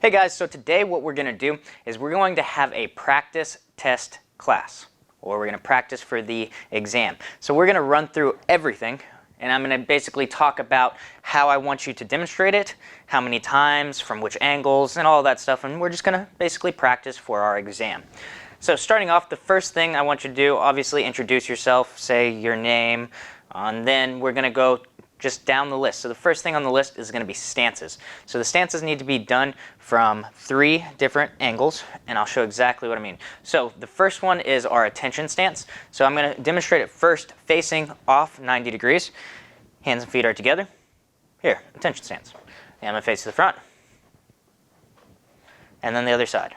Hey guys, so today what we're going to do is we're going to have a practice test class, or we're going to practice for the exam. So we're going to run through everything, and I'm going to basically talk about how I want you to demonstrate it, how many times, from which angles, and all that stuff, and we're just going to basically practice for our exam. So starting off, the first thing I want you to do, obviously introduce yourself, say your name, and then we're going to go just down the list. So the first thing on the list is going to be stances. So the stances need to be done from 3 different angles, and I'll show exactly what I mean. So the first one is our attention stance. So I'm going to demonstrate it first facing off 90 degrees. Hands and feet are together. Here, attention stance. And I'm going to face to the front. And then the other side.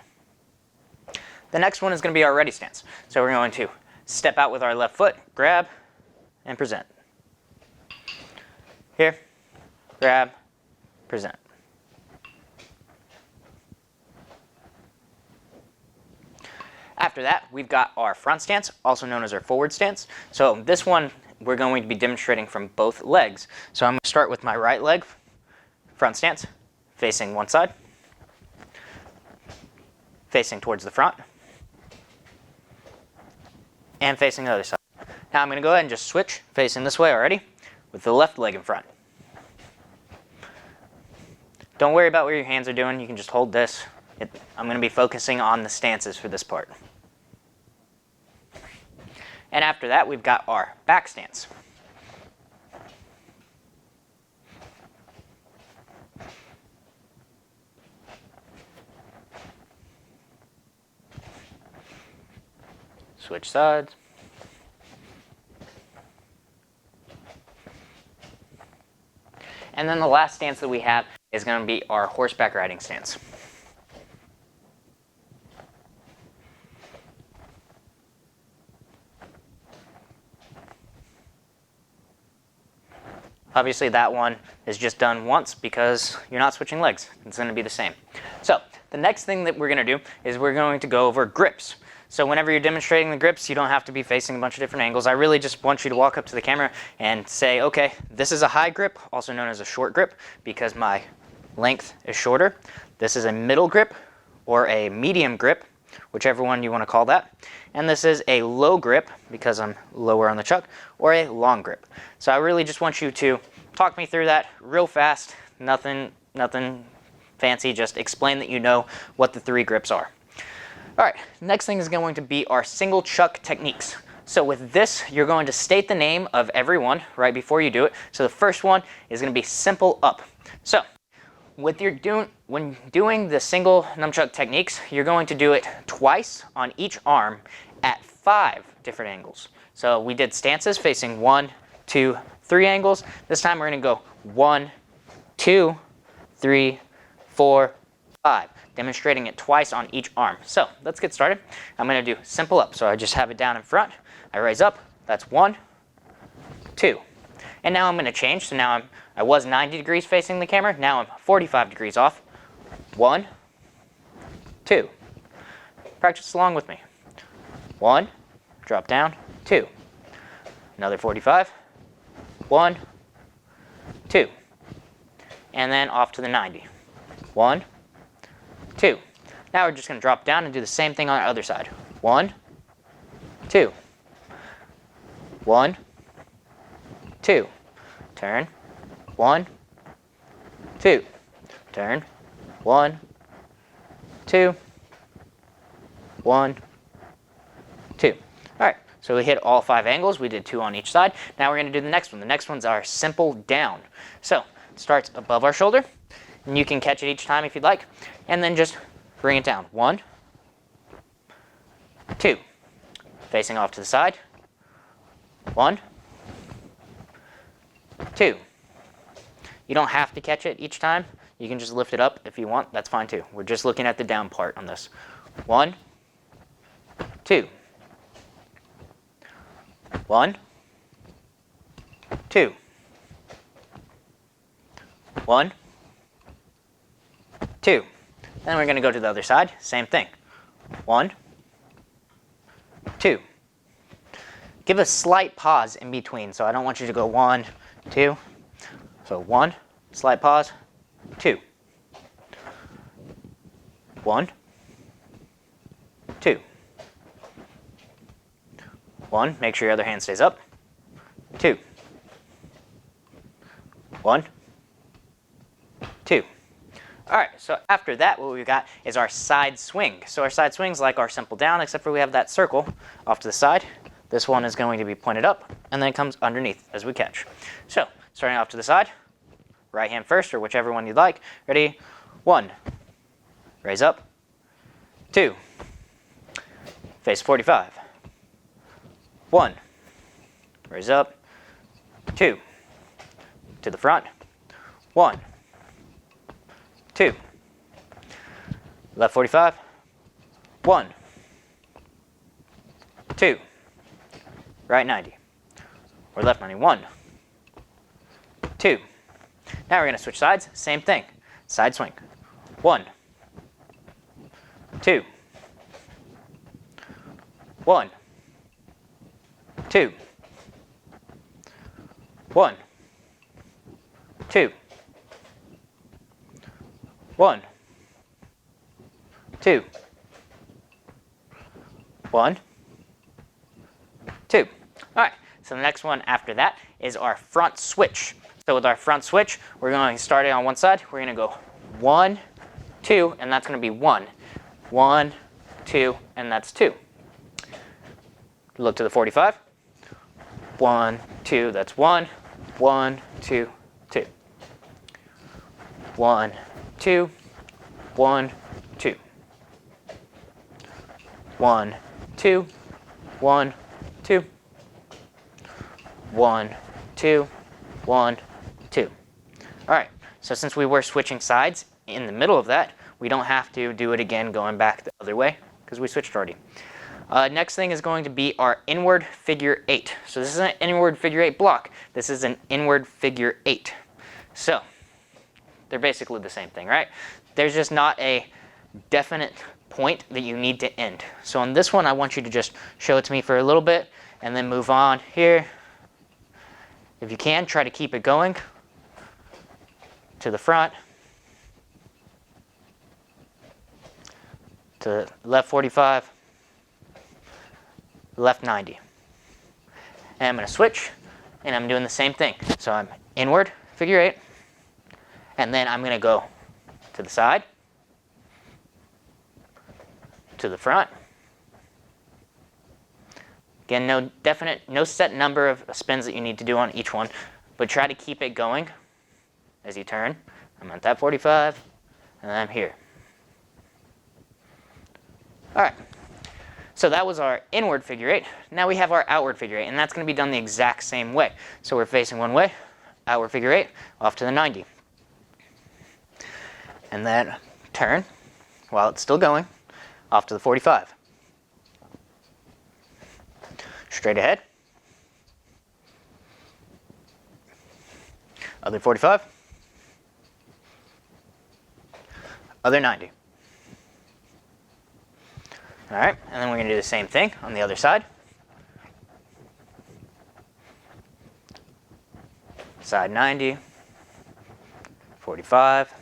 The next one is going to be our ready stance. So we're going to step out with our left foot, grab, and present. Here, grab, present. After that, we've got our front stance, also known as our forward stance. So this one, we're going to be demonstrating from both legs. So I'm going to start with my right leg, front stance, facing one side, facing towards the front, and facing the other side. Now I'm going to go ahead and just switch, facing this way already, with the left leg in front. Don't worry about what your hands are doing, you can just hold this. I'm going to be focusing on the stances for this part. And after that, we've got our back stance. Switch sides. And then the last stance that we have is going to be our horseback riding stance. Obviously that one is just done once because you're not switching legs. It's going to be the same. So the next thing that we're going to do is we're going to go over grips. So whenever you're demonstrating the grips, you don't have to be facing a bunch of different angles. I really just want you to walk up to the camera and say, okay, this is a high grip, also known as a short grip, because my length is shorter. This is a middle grip or a medium grip, whichever one you want to call that. And this is a low grip, because I'm lower on the chuck, or a long grip. So I really just want you to talk me through that real fast. Nothing fancy, just explain that you know what the 3 grips are. All right, next thing is going to be our single chuck techniques. So with this, you're going to state the name of every one right before you do it. So the first one is going to be simple up. So when doing the single nunchuck techniques, you're going to do it twice on each arm at 5 different angles. So we did stances facing 1, 2, 3 angles. This time we're going to go 1, 2, 3, 4, 5. Demonstrating it twice on each arm. So let's get started. I'm going to do simple up. So I just have it down in front. I raise up. That's 1, 2. And now I'm going to change. So now I was 90 degrees facing the camera. Now I'm 45 degrees off. 1, 2. Practice along with me. 1, drop down, 2. Another 45. 1, 2. And then off to the 90. 1, 2. Now we're just going to drop down and do the same thing on the other side. 1, 2. 1, 2. Turn. 1, 2. Turn. 1, 2. 1, 2. All right, so we hit all 5 angles. We did 2 on each side. Now we're going to do the next one. The next one's our simple down. So it starts above our shoulder, and you can catch it each time if you'd like, and then just bring it down. 1, 2. Facing off to the side. 1, 2. You don't have to catch it each time. You can just lift it up if you want. That's fine too. We're just looking at the down part on this. 1, 2. 1, 2. 1, 2. Then we're going to go to the other side. Same thing. 1, 2. Give a slight pause in between. So I don't want you to go 1, 2. So 1, slight pause, 2. 1, 2. 1, make sure your other hand stays up. 2. 1, 2. All right, so after that, what we've got is our side swing. So our side swing's like our simple down, except for we have that circle off to the side. This one is going to be pointed up, and then it comes underneath as we catch. So starting off to the side, right hand first, or whichever one you'd like. Ready? 1, raise up. 2, face 45. 1, raise up. 2, to the front. 1, 2, left 45. 1, 2, right 90, or left 90. 1, 2. Now we're going to switch sides. Same thing. Side swing. 1, 2, 1, 2, 1, 2, 1, 2, 1, 2. All right, so the next one after that is our front switch. So with our front switch, we're going to start it on one side. We're going to go 1, 2, and that's going to be 1. 1, 2, and that's 2. Look to the 45. 1, 2, that's 1. 1, 2, 2. 1, 2, 1, 2. 1, 2, 1, 2. 1, 2, 1, 2. All right, so since we were switching sides in the middle of that, we don't have to do it again going back the other way because we switched already. Next thing is going to be our inward figure 8. So this is an inward figure 8 block. This is an inward figure 8. So they're basically the same thing, right? There's just not a definite point that you need to end. So on this one, I want you to just show it to me for a little bit and then move on here. If you can, try to keep it going to the front, to left 45, left 90. And I'm going to switch, and I'm doing the same thing. So I'm inward, figure 8, and then I'm going to go to the side, to the front. Again, no set number of spins that you need to do on each one, but try to keep it going as you turn. I'm at that 45, and I'm here. All right, so that was our inward figure 8. Now we have our outward figure 8, and that's going to be done the exact same way. So we're facing one way, outward figure 8, off to the 90. And then turn, while it's still going, off to the 45. Straight ahead. Other 45. Other 90. All right, and then we're going to do the same thing on the other side. Side 90. 45.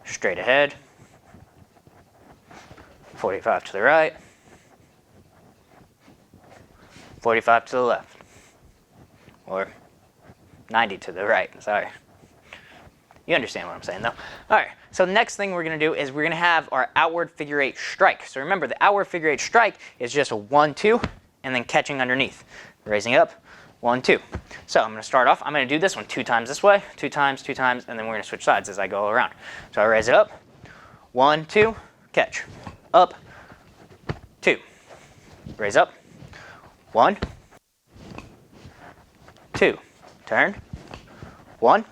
Straight ahead. 45 to the right. 45 to the left, or 90 to the right, sorry. You understand what I'm saying though. All right, so the next thing we're gonna do is we're gonna have our outward figure 8 strike. So remember, the outward figure 8 strike is just a 1, 2, and then catching underneath. Raising up, 1, 2. So I'm gonna start off, I'm gonna do this one 2 times this way, 2 times, and then we're gonna switch sides as I go around. So I raise it up, 1, 2, catch, up, 2, raise up, 1, 2, turn, 1,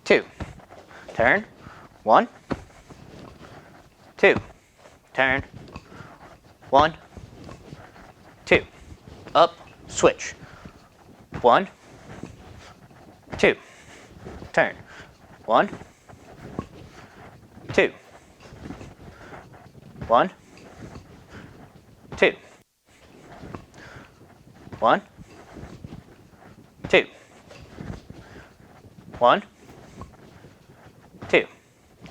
2, turn, 1, 2, turn, 1, 2, up, switch, 1, 2, turn, 1, 2, 1, 2, 1, 2, 1, 2.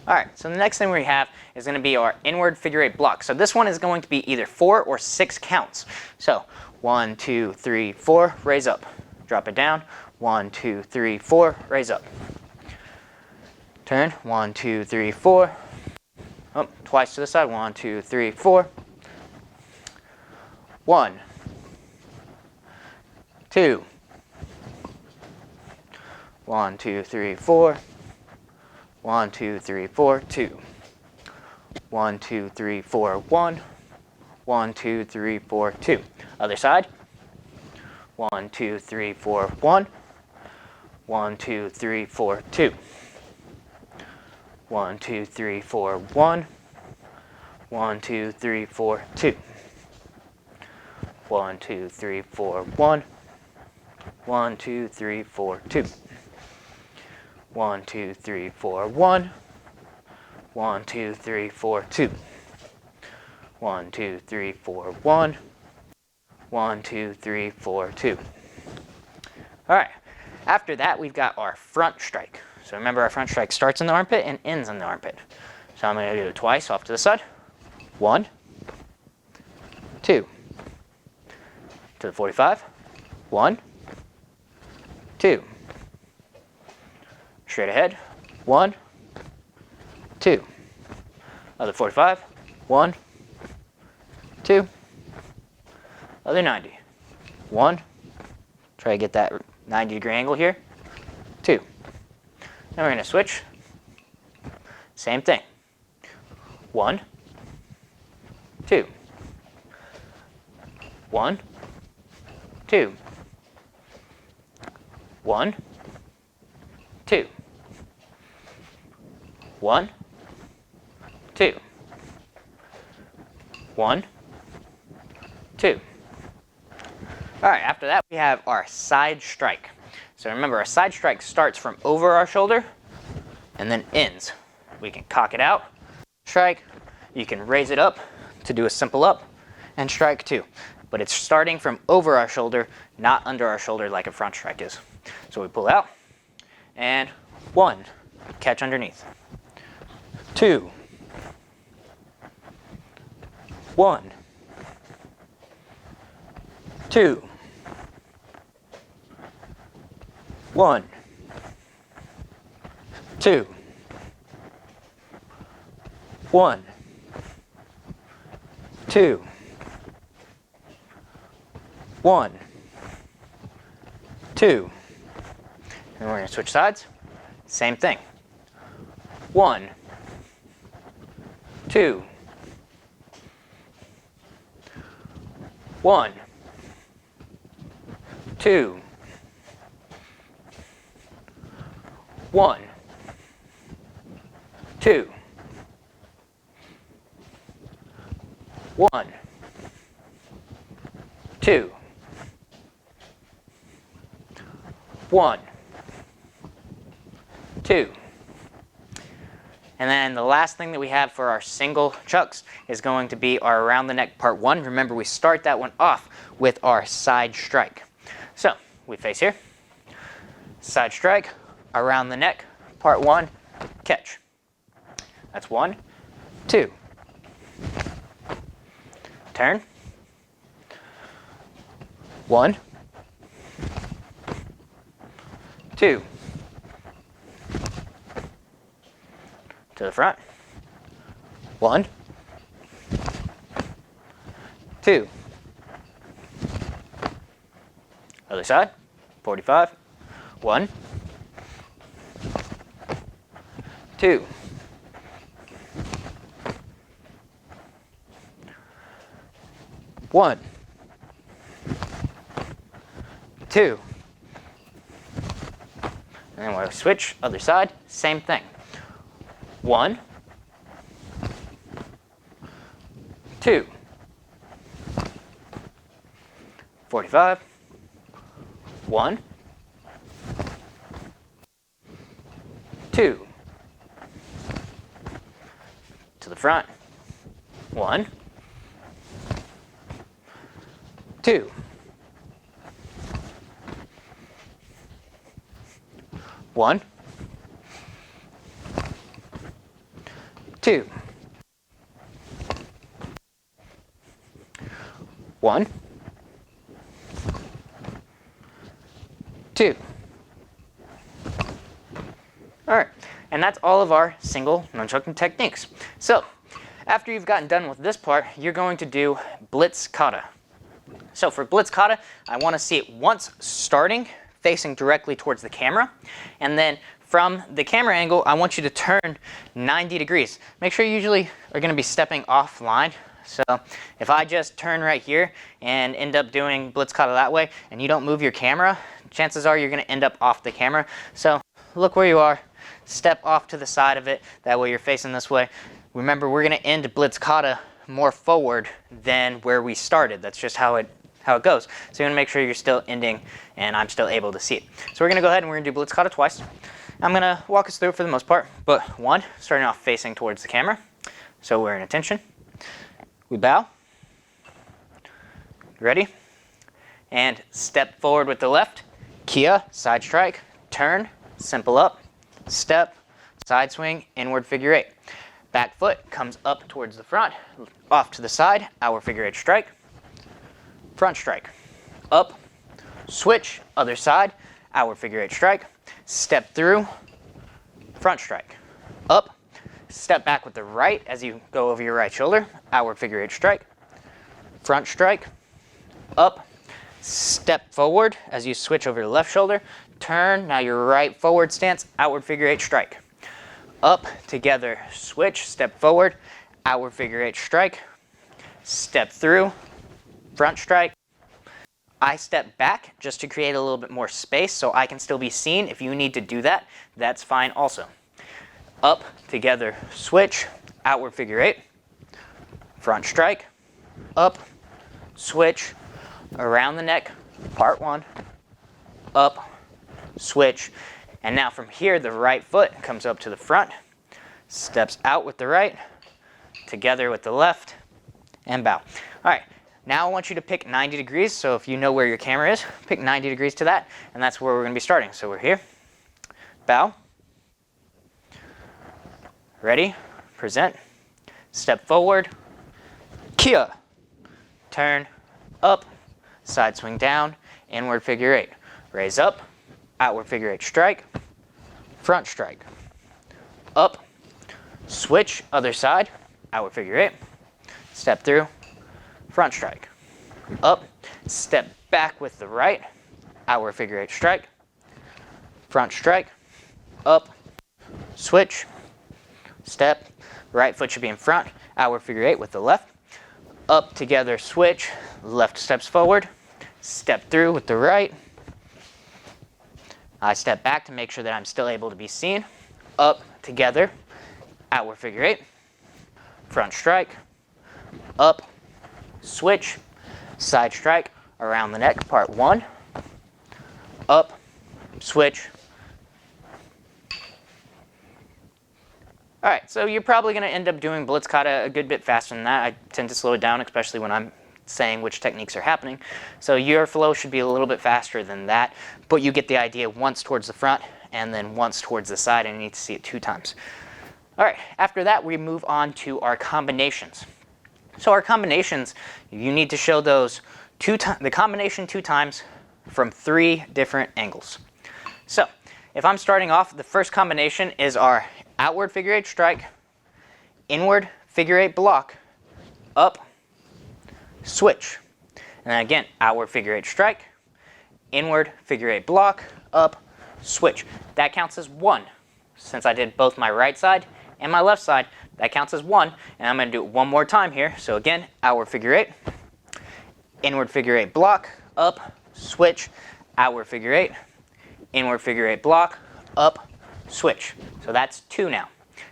All right, so the next thing we have is going to be our inward figure 8 block. So this one is going to be either 4 or 6 counts. So 1, 2, 3, 4, raise up, drop it down. 1, 2, 3, 4, raise up. Turn, 1, 2, 3, 4. Oh, twice to the side, 1, 2, 3, 4. 1, 2, 1, 2, 3, 4. 1, 2, 3, 4, 2. 1, 2, 3, 4, 1. 1, 2, 3, 4, 2. Other side. 1, 2, 3, 4, 1. 1, 2, 3, 4, 2. 1, 2, 3, 4, 1. 1, 2, 3, 4, 2. 1, 2, 3, 4, 1. 1, 2, 3, 4, 2. 1, 2, 3, 4, 1. 1, 2, 3, 4, 2. 1, 2, 3, 4, 1. 1, 2, 3, 4, 2. All right. After that, we've got our front strike. So remember, our front strike starts in the armpit and ends in the armpit. So I'm going to do it twice off to the side. 1, 2. To the 45. 1, 2. Straight ahead. 1, 2. Other 45. 1, 2. Other 90. 1. Try to get that 90-degree angle here. 2. Then we're going to switch. Same thing. 1, 2. 1, 2. 1, 2. 1, 2. 1, 2. All right, after that we have our side strike. So remember, our side strike starts from over our shoulder and then ends. We can cock it out, strike. You can raise it up to do a simple up and strike too. But it's starting from over our shoulder, not under our shoulder like a front strike is. So we pull out and 1, catch underneath. 2, 1, 2, 1, 2, 1, 2, 1, 2. And we're going to switch sides. Same thing. 1, 2, 1, 2, 1, 2, 1, 2, 1, 2. And then the last thing that we have for our single chucks is going to be our around the neck part 1. Remember, we start that one off with our side strike. So we face here, side strike, around the neck, part 1, catch. That's 1, 2. Turn. 1, 2. To the front. 1, 2. Other side. 45. 1, 2. 1, 2. And then we'll switch, other side, same thing. 1, 2. 45. 1, 2. To the front. 1, 2. 1, 2, 1, 2. All right, and that's all of our single nunchaku techniques. So after you've gotten done with this part, you're going to do Blitz Kata. So for Blitz Kata, I want to see it once starting, facing directly towards the camera, and then from the camera angle, I want you to turn 90 degrees. Make sure you usually are going to be stepping offline. So if I just turn right here and end up doing Blitz Kata that way, and you don't move your camera, chances are you're going to end up off the camera. So look where you are, step off to the side of it, that way you're facing this way. Remember, we're going to end Blitz Kata more forward than where we started. That's just how it goes. So you want to make sure you're still ending and I'm still able to see it. So we're going to go ahead and we're going to do Blitz Kata twice. I'm going to walk us through it for the most part, but one, starting off facing towards the camera. So we're in attention. We bow. Ready? And step forward with the left. Kia, side strike, turn, simple up, step, side swing, inward figure 8. Back foot comes up towards the front, off to the side, our figure 8 strike, front strike, up, switch, other side, our figure 8 strike, step through, front strike, up, step back with the right as you go over your right shoulder, our figure 8 strike, front strike, up, step forward as you switch over your left shoulder, turn, now your right forward stance, outward figure 8 strike. Up, together, switch, step forward, outward figure 8 strike, step through, front strike. I step back just to create a little bit more space so I can still be seen. If you need to do that, that's fine also. Up, together, switch, outward figure 8, front strike, up, switch, around the neck, part 1, up, switch, and now from here the right foot comes up to the front, steps out with the right, together with the left, and bow. All right, now I want you to pick 90 degrees, so if you know where your camera is, pick 90 degrees to that, and that's where we're going to be starting. So we're here, bow, ready, present, step forward, Kia, turn, up, side swing down, inward figure 8, raise up, outward figure 8 strike, front strike, up, switch, other side, outward figure 8, step through, front strike, up, step back with the right, outward figure 8 strike, front strike, up, switch, step, right foot should be in front, outward figure 8 with the left, up, together, switch, left steps forward, step through with the right, I step back to make sure that I'm still able to be seen, up, together, outward figure 8, front strike, up, switch, side strike, around the neck, part 1, up, switch. All right, so you're probably going to end up doing Blitz Kata a good bit faster than that. I tend to slow it down, especially when I'm saying which techniques are happening. So your flow should be a little bit faster than that, but you get the idea once towards the front and then once towards the side, and you need to see it 2 times. All right, after that, we move on to our combinations. So our combinations, you need to show those the combination 2 times from 3 different angles. So if I'm starting off, the first combination is our outward figure 8 strike, inward figure 8 block, up, switch. And then again, outward figure 8 strike, inward figure 8 block, up, switch. That counts as 1. Since I did both my right side and my left side, that counts as 1. And I'm going to do it one more time here. So again, outward figure 8, inward figure 8 block, up, switch, outward figure 8, inward figure 8 block, up, switch. So that's 2 now.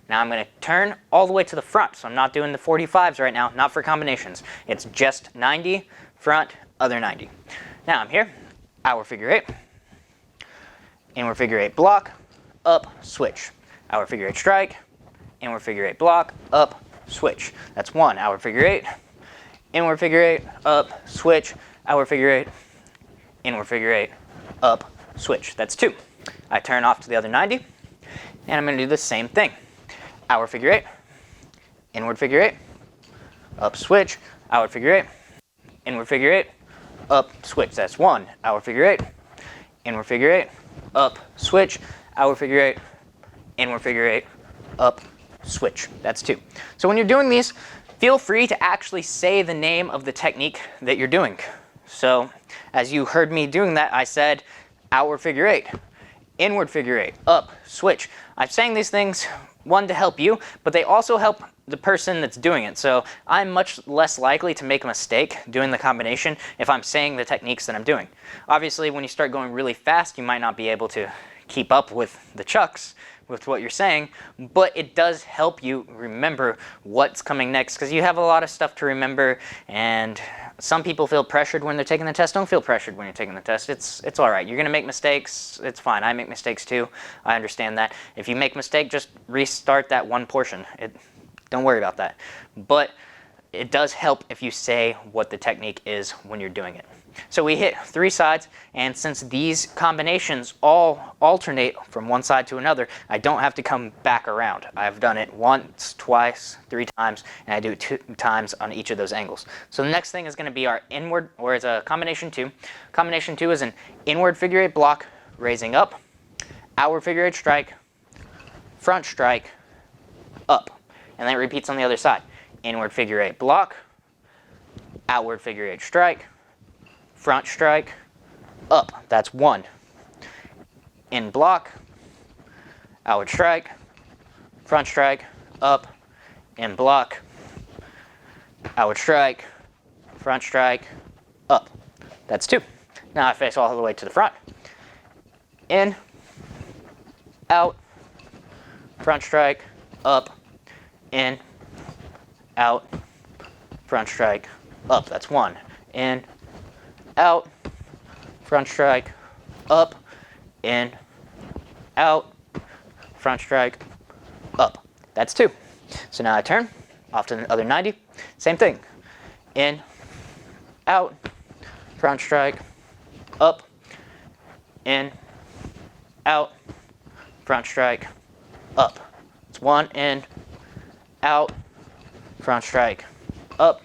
Now I'm going to turn all the way to the front. So I'm not doing the 45s right now, not for combinations. It's just 90, front, other 90. Now I'm here, outward figure 8, inward figure 8 block, up, switch. Outward figure 8 strike, inward figure 8 block, up, switch. That's 1, outward figure 8, inward figure 8, up, switch, outward figure 8, inward figure 8, up, switch. That's 2. I turn off to the other 90, and I'm going to do the same thing. Outward figure 8, inward figure 8, up, switch, outward figure 8, inward figure 8, up, switch. That's 1, outward figure 8, inward figure 8, up, switch, outward figure 8, inward figure 8, up, switch. That's 2. So when you're doing these, feel free to actually say the name of the technique that you're doing. So as you heard me doing that, I said outward figure 8, inward figure 8, up, switch. I'm saying these things, one, to help you, but they also help the person that's doing it. So I'm much less likely to make a mistake doing the combination if I'm saying the techniques that I'm doing. Obviously, when you start going really fast, you might not be able to keep up with the chucks, with what you're saying, but it does help you remember what's coming next, because you have a lot of stuff to remember, and some people feel pressured when they're taking the test. Don't feel pressured when you're taking the test. It's all right. You're going to make mistakes. It's fine. I make mistakes too. I understand that. If you make a mistake, just restart that one portion. Don't worry about that. But it does help if you say what the technique is when you're doing it. So we hit 3 sides, and since these combinations all alternate from one side to another, I don't have to come back around. I've done it once, twice, 3 times, and I do it 2 times on each of those angles. So the next thing is going to be our inward, or it's a combination 2. Combination 2 is an inward figure 8 block, raising up, outward figure 8 strike, front strike, up. And then it repeats on the other side. Inward figure 8 block, outward figure 8 strike, front strike, up. That's 1. In block, outward strike, front strike, up, in block, outward strike, front strike, up. That's 2. Now I face all the way to the front. In, out, front strike, up, in, out, front strike, up. That's 1. In, out, front strike, up, in, out, front strike, up. That's 2. So now I turn off to the other 90. Same thing. In, out, front strike, up, in, out, front strike, up. It's 1, in, out, front strike, up,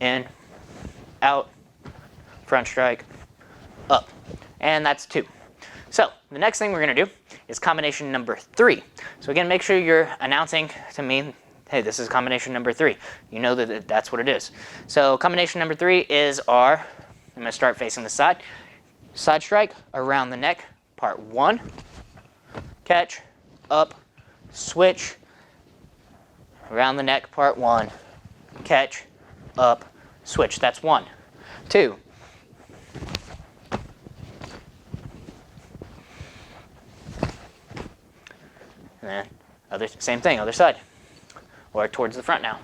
in, out, front strike, up. And that's 2. So the next thing we're going to do is combination number 3. So again, make sure you're announcing to me, hey, this is combination number 3. You know that that's what it is. So combination number 3 is our, I'm going to start facing the side. Side strike, around the neck, part 1. Catch, up, switch, around the neck, part 1. Catch, up, switch. That's 1. 2. And then same thing, other side. Or towards the front now.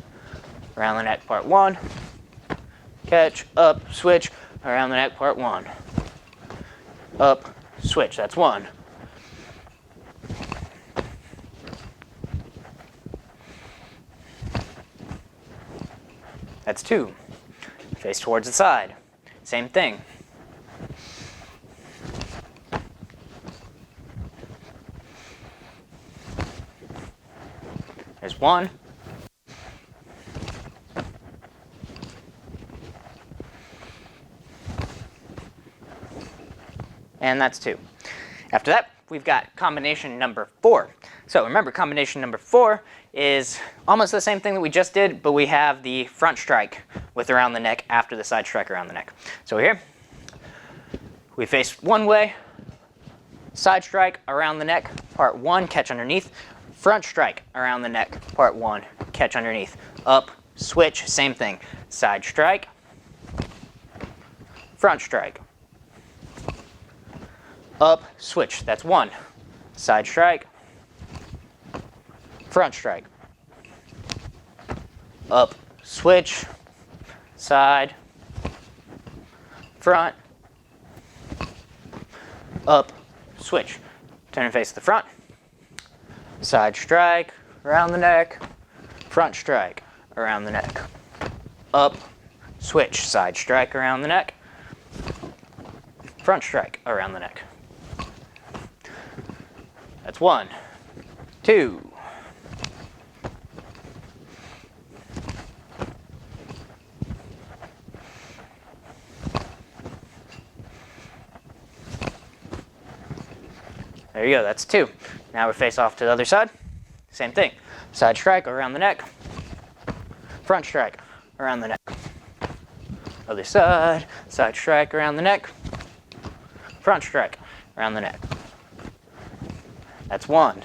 Around the neck, part 1. Catch, up, switch, around the neck, part 1. Up, switch. That's 1. That's 2. Face towards the side. Same thing. There's 1. And that's 2. After that, we've got combination number 4. So remember, combination number 4 is almost the same thing that we just did, but we have the front strike with around the neck after the side strike around the neck. So here, we face one way, side strike around the neck, part 1, catch underneath, front strike around the neck, part 1, catch underneath, up, switch, same thing, side strike, front strike, up, switch. That's 1. Side strike, front strike, up, switch, side, front, up, switch. Turn and face the front. Side strike, around the neck, front strike, around the neck, up, switch, side strike around the neck, front strike around the neck. That's 1, 2, There you go, that's 2. Now we face off to the other side. Same thing. Side strike around the neck. Front strike around the neck. Other side. Side strike around the neck. Front strike around the neck. That's 1.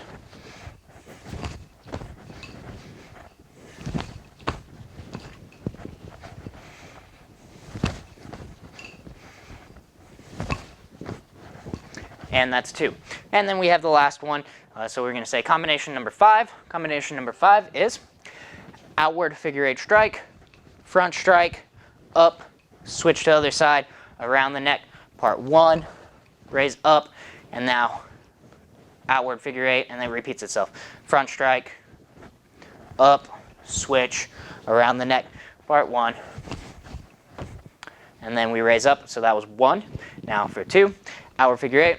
And that's 2. And then we have the last one. So we're going to say combination number 5. Combination number 5 is outward figure 8 strike, front strike, up, switch to the other side, around the neck, part 1, raise up, and now outward figure 8, and then repeats itself. Front strike, up, switch, around the neck, part 1, and then we raise up, so that was 1. Now for 2, outward figure 8,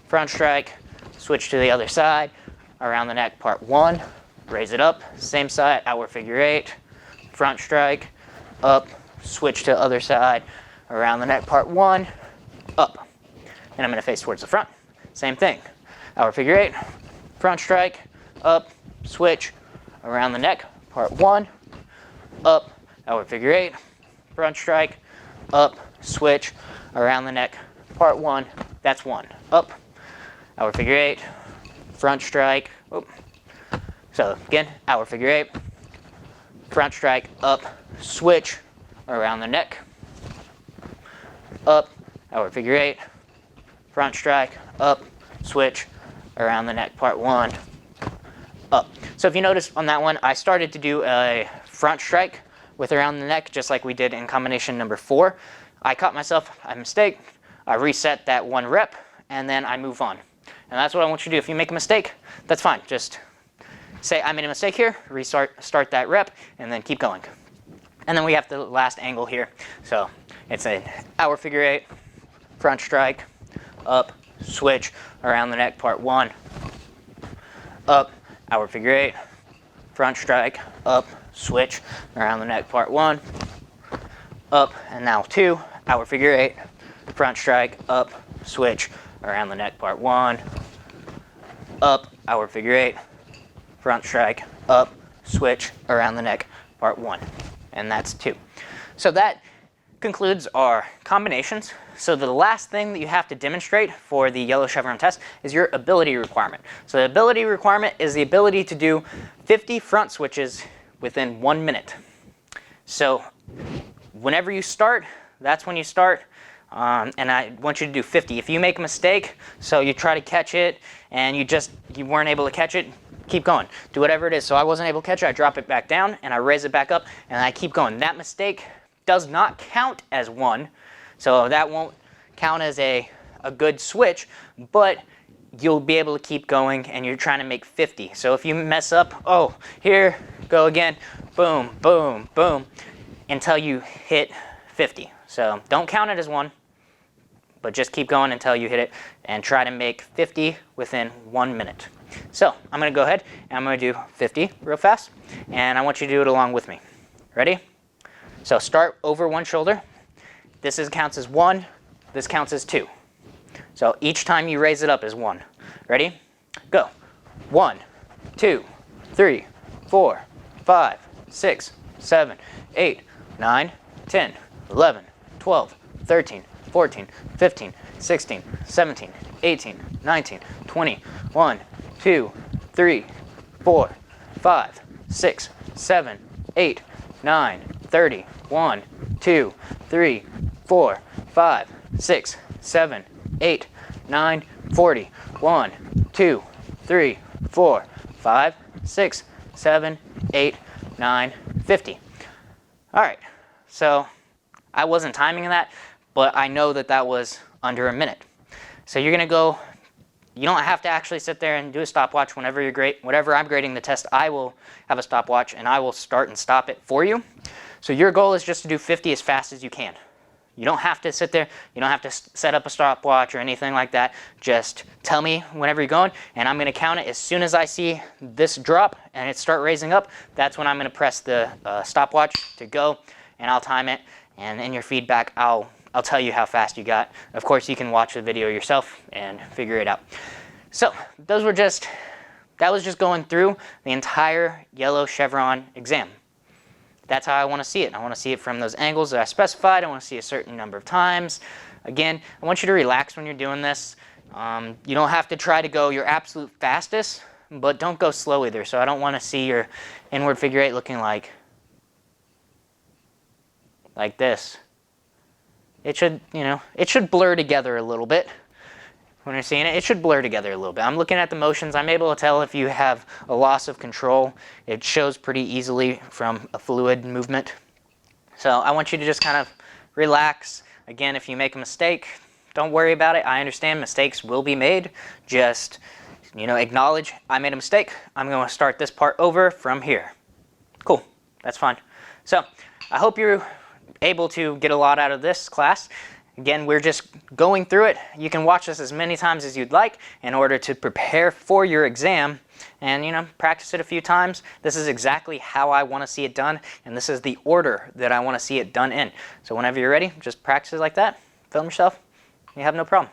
front strike, switch to the other side, around the neck, part 1, raise it up, same side, outward figure 8, front strike, up, switch to other side, around the neck, part 1, up. And I'm going to face towards the front. Same thing. Outward figure 8, front strike, up, switch, around the neck, part 1, up, outward figure 8, front strike, up, switch, around the neck, part 1, that's 1, up, outward figure 8, front strike, so again, outward figure 8, front strike, up, switch, around the neck, up, outward figure 8, front strike, up, switch, around the neck, part 1, up. So if you notice on that one, I started to do a front strike with around the neck, just like we did in combination number 4. I caught myself a mistake. I reset that 1 rep, and then I move on. And that's what I want you to do. If you make a mistake, that's fine. Just say, I made a mistake here, start that rep, and then keep going. And then we have the last angle here. So it's an outward figure 8, front strike, up, switch, around the neck, part 1, up, outward figure 8, front strike, up, switch, around the neck, part 1, up, and now 2, outward figure 8, front strike, up, switch, around the neck, part 1, up, outward figure 8, front strike, up, switch, around the neck, part 1. And that's 2. So that concludes our combinations. So the last thing that you have to demonstrate for the Yellow Chevron test is your ability requirement. So the ability requirement is the ability to do 50 front switches within 1 minute. So whenever you start, that's when you start. And I want you to do 50. If you make a mistake, so you try to catch it and you weren't able to catch it, keep going. Do whatever it is. So I wasn't able to catch it, I drop it back down and I raise it back up and I keep going. That mistake does not count as 1. So that won't count as a good switch, but you'll be able to keep going and you're trying to make 50. So if you mess up, oh, here, go again, boom, boom, boom, until you hit 50. So don't count it as 1, but just keep going until you hit it and try to make 50 within 1 minute. So I'm going to go ahead and I'm going to do 50 real fast, and I want you to do it along with me. Ready? So start over one shoulder. This counts as 1. This counts as 2. So each time you raise it up is 1. Ready? Go. 1, 2, 3, 4, 5, 6, 7, 8, 9, 10, 11, 12, 13, 14, 15, 16, 17, 18, 19, 20, 1, 2, 3, 4, 5, 6, 7, 8, 9, 30, 1, 2, 3, 4, 5, 6, 7, 8, 9, 40, 1, 2, 3, 4, 5, 6, 7, 8, 9, 50. All right, so I wasn't timing that, but I know that that was under a minute. So you're gonna go, you don't have to actually sit there and do a stopwatch whenever I'm grading the test, I will have a stopwatch and I will start and stop it for you. So your goal is just to do 50 as fast as you can. You don't have to sit there, you don't have to set up a stopwatch or anything like that. Just tell me whenever you're going, and I'm gonna count it. As soon as I see this drop and it start raising up, that's when I'm gonna press the stopwatch to go, and I'll time it, and in your feedback, I'll tell you how fast you got. Of course, you can watch the video yourself and figure it out. So that was just going through the entire Yellow Chevron exam. That's how I want to see it. I want to see it from those angles that I specified. I want to see a certain number of times. Again, I want you to relax when you're doing this. You don't have to try to go your absolute fastest, but don't go slow either. So I don't want to see your inward figure eight looking like this. It should, it should blur together a little bit. When you're seeing it, it should blur together a little bit. I'm looking at the motions. I'm able to tell if you have a loss of control. It shows pretty easily from a fluid movement. So I want you to just kind of relax. Again, if you make a mistake, don't worry about it. I understand mistakes will be made. Just, acknowledge I made a mistake. I'm going to start this part over from here. Cool. That's fine. So I hope you're able to get a lot out of this class. Again, we're just going through it. You can watch this as many times as you'd like in order to prepare for your exam and, practice it a few times. This is exactly how I want to see it done, and this is the order that I want to see it done in. So whenever you're ready, just practice it like that, film yourself, you have no problem.